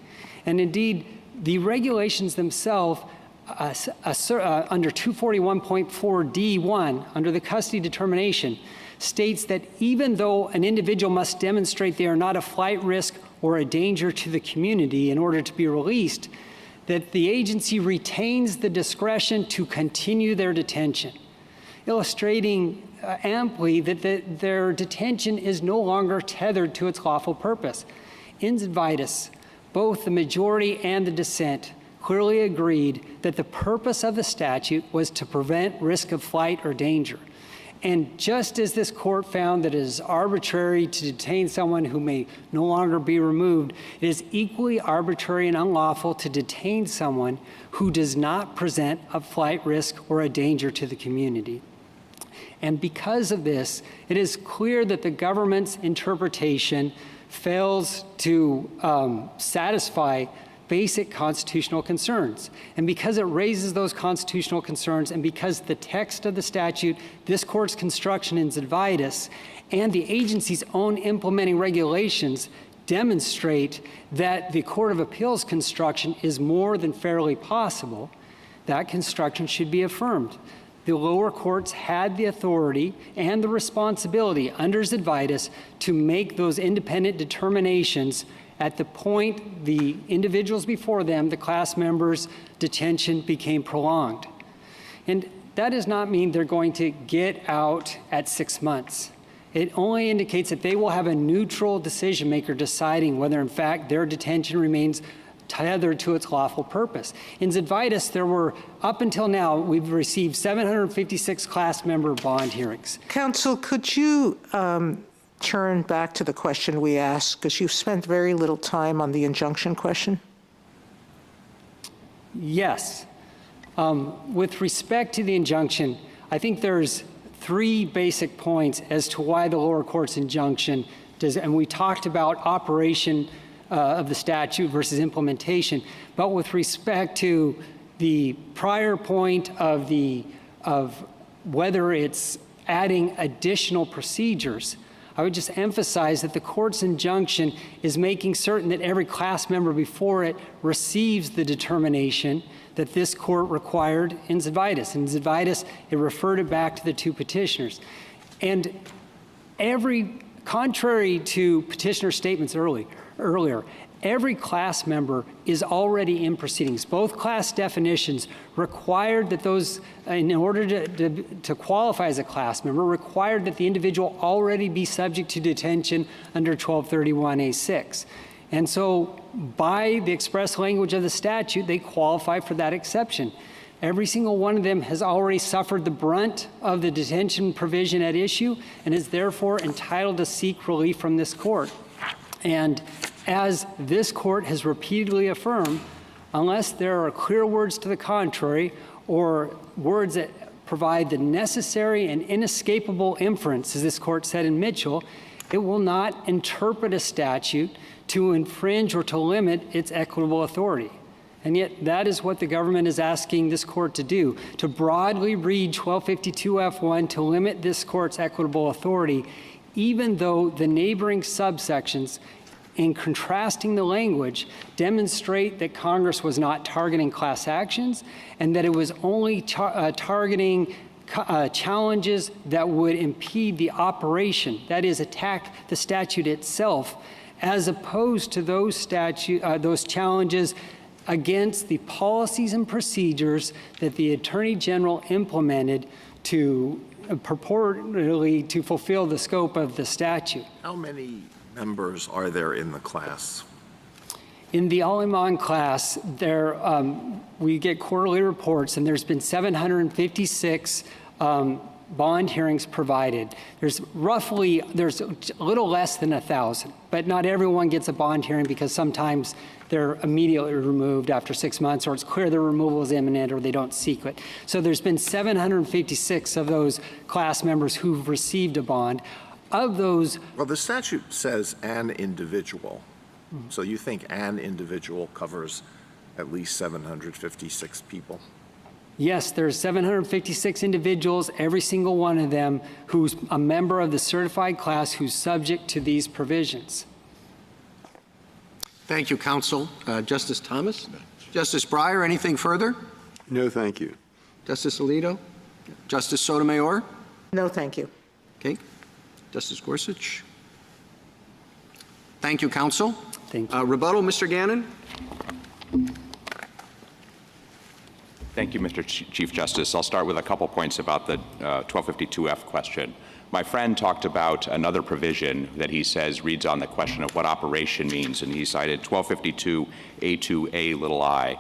And indeed, the regulations themselves under 241.4D1, under the custody determination, states that even though an individual must demonstrate they are not a flight risk or a danger to the community in order to be released, that the agency retains the discretion to continue their detention, illustrating amply that their detention is no longer tethered to its lawful purpose. In Vitus, both the majority and the dissent clearly agreed that the purpose of the statute was to prevent risk of flight or danger. And just as this court found that it is arbitrary to detain someone who may no longer be removed, it is equally arbitrary and unlawful to detain someone who does not present a flight risk or a danger to the community. And because of this, it is clear that the government's interpretation fails to satisfy basic constitutional concerns. And because it raises those constitutional concerns, and because the text of the statute, this court's construction in Zedvitas, and the agency's own implementing regulations demonstrate that the Court of Appeals construction is more than fairly possible, that construction should be affirmed. The lower courts had the authority and the responsibility under Zidvitas to make those independent determinations at the point the individuals before them, the class members' detention became prolonged. And that does not mean they're going to get out at 6 months. It only indicates that they will have a neutral decision maker deciding whether in fact their detention remains tethered to its lawful purpose. In Zidvitas, there were, up until now, we've received 756 class member bond hearings. Counsel, could you turn back to the question we asked, because you've spent very little time on the injunction question? Yes. With respect to the injunction, I think there's 3 basic points as to why the lower court's injunction does, and we talked about operation of the statute versus implementation, but with respect to the prior point of whether it's adding additional procedures, I would just emphasize that the court's injunction is making certain that every class member before it receives the determination that this court required in Zidvitas. In Zidvitas, it referred it back to the 2 petitioners. And contrary to petitioner statements earlier, every class member is already in proceedings. Both class definitions required that those, in order to qualify as a class member, required that the individual already be subject to detention under 1231A6. And so by the express language of the statute, they qualify for that exception. Every single one of them has already suffered the brunt of the detention provision at issue and is therefore entitled to seek relief from this court. And as this court has repeatedly affirmed, unless there are clear words to the contrary or words that provide the necessary and inescapable inference, as this court said in Mitchell, it will not interpret a statute to infringe or to limit its equitable authority. And yet that is what the government is asking this court to do, to broadly read 1252F1 to limit this court's equitable authority, even though the neighboring subsections, in contrasting the language, demonstrate that Congress was not targeting class actions and that it was only targeting challenges that would impede the operation, that is, attack the statute itself, as opposed to those challenges against the policies and procedures that the Attorney General implemented to purportedly to fulfill the scope of the statute. How many members are there in the class? In the Al-Iman class, we get quarterly reports, and there's been 756 bond hearings provided. There's a little less than 1,000, but not everyone gets a bond hearing because sometimes they're immediately removed after 6 months, or it's clear their removal is imminent, or they don't seek it. So there's been 756 of those class members who've received a bond. Of those— Well, the statute says an individual. So you think an individual covers at least 756 people? Yes, there's 756 individuals, every single one of them who's a member of the certified class who's subject to these provisions. Thank you, counsel. Justice Thomas? Justice Breyer, anything further? No, thank you. Justice Alito? Justice Sotomayor? No, thank you. Okay. Justice Gorsuch? Thank you, counsel. Thank you. Rebuttal, Mr. Gannon? Thank you, Mr. Chief Justice. I'll start with a couple points about the 1252F question. My friend talked about another provision that he says reads on the question of what operation means, and he cited 1252A2A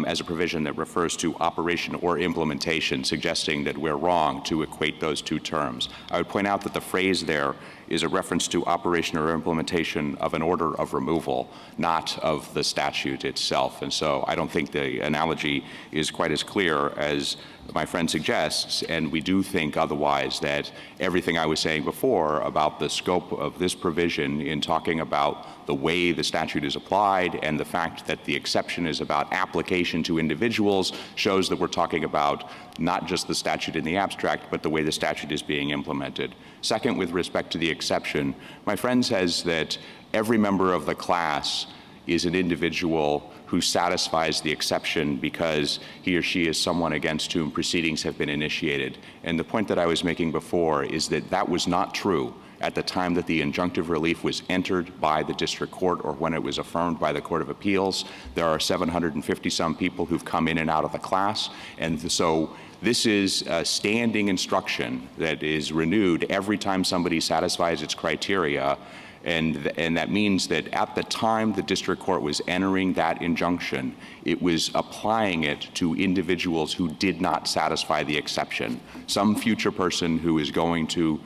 as a provision that refers to operation or implementation, suggesting that we're wrong to equate those two terms. I would point out that the phrase there is a reference to operation or implementation of an order of removal, not of the statute itself. And so I don't think the analogy is quite as clear as my friend suggests, and we do think otherwise that everything I was saying before about the scope of this provision in talking about the way the statute is applied and the fact that the exception is about application to individuals shows that we're talking about not just the statute in the abstract, but the way the statute is being implemented. Second, with respect to the exception, my friend says that every member of the class is an individual who who satisfies the exception because he or she is someone against whom proceedings have been initiated. And the point that I was making before is that that was not true at the time that the injunctive relief was entered by the district court or when it was affirmed by the Court of Appeals. There are 750-some people who've come in and out of the class, and so this is a standing instruction that is renewed every time somebody satisfies its criteria, and that means that at the time the district court was entering that injunction, it was applying it to individuals who did not satisfy the exception. Some future person who is going to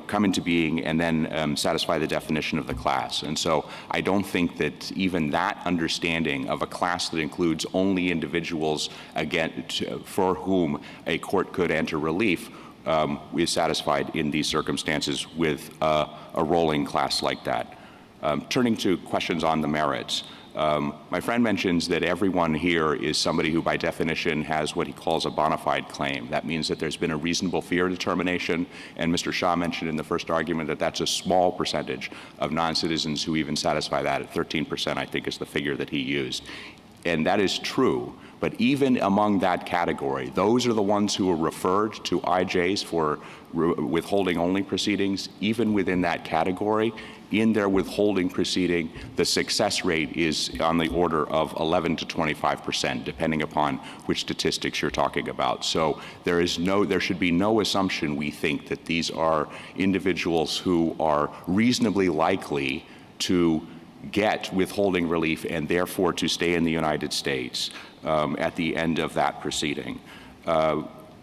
come into being and then satisfy the definition of the class. And so I don't think that even that understanding of a class that includes only individuals for whom a court could enter relief is satisfied in these circumstances with a rolling class like that. Turning to questions on the merits, my friend mentions that everyone here is somebody who by definition has what he calls a bona fide claim. That means that there's been a reasonable fear determination, and Mr. Shah mentioned in the first argument that that's a small percentage of non-citizens who even satisfy that. At 13%, I think, is the figure that he used. And that is true, but even among that category, those are the ones who are referred to IJs for withholding only proceedings. Even within that category, in their withholding proceeding, the success rate is on the order of 11 to 25%, depending upon which statistics you're talking about. So there should be no assumption, we think, that these are individuals who are reasonably likely to get withholding relief and therefore to stay in the United States at the end of that proceeding.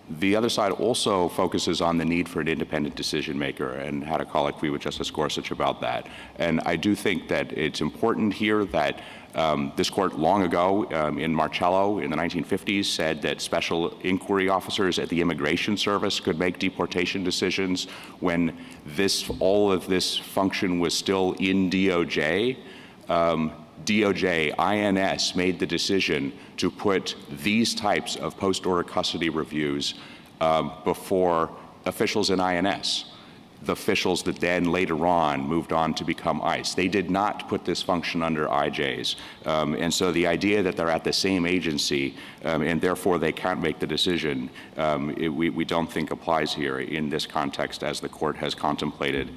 The other side also focuses on the need for an independent decision maker and had a colloquy with Justice Gorsuch about that. And I do think that it's important here that this court long ago in Marcello in the 1950s said that special inquiry officers at the Immigration Service could make deportation decisions when all of this function was still in DOJ. DOJ, INS made the decision to put these types of post-order custody reviews before officials in INS, the officials that then later on moved on to become ICE. They did not put this function under IJs. And so the idea that they're at the same agency and therefore they can't make the decision, we don't think applies here in this context as the court has contemplated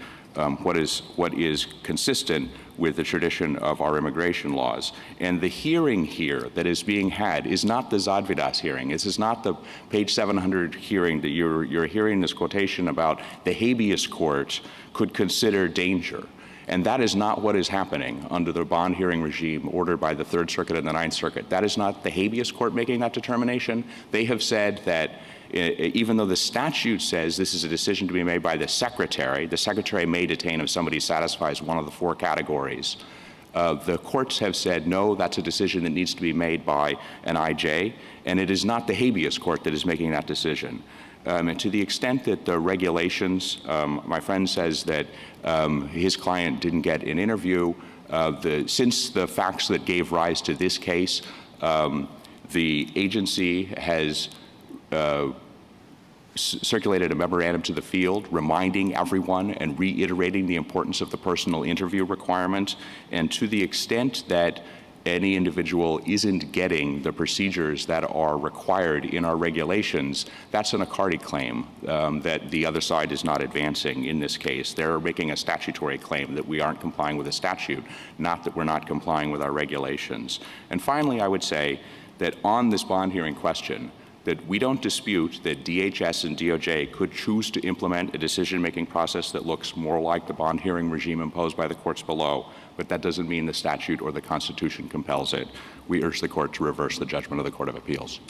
what is consistent with the tradition of our immigration laws. And the hearing here that is being had is not the Zadvidas hearing. This is not the page 700 hearing that you're hearing this quotation about the habeas court could consider danger. And that is not what is happening under the bond hearing regime ordered by the Third Circuit and the Ninth Circuit. That is not the habeas court making that determination. They have said that even though the statute says this is a decision to be made by the secretary may detain if somebody satisfies one of the four categories. The courts have said, no, that's a decision that needs to be made by an IJ, and it is not the habeas court that is making that decision. And to the extent that the regulations, my friend says that his client didn't get an interview, since the facts that gave rise to this case, the agency has circulated a memorandum to the field reminding everyone and reiterating the importance of the personal interview requirement. And to the extent that any individual isn't getting the procedures that are required in our regulations, that's an Accardi claim that the other side is not advancing in this case. They're making a statutory claim that we aren't complying with a statute, not that we're not complying with our regulations. And finally, I would say that on this bond hearing question, that we don't dispute that DHS and DOJ could choose to implement a decision-making process that looks more like the bond hearing regime imposed by the courts below, but that doesn't mean the statute or the Constitution compels it. We urge the court to reverse the judgment of the Court of Appeals.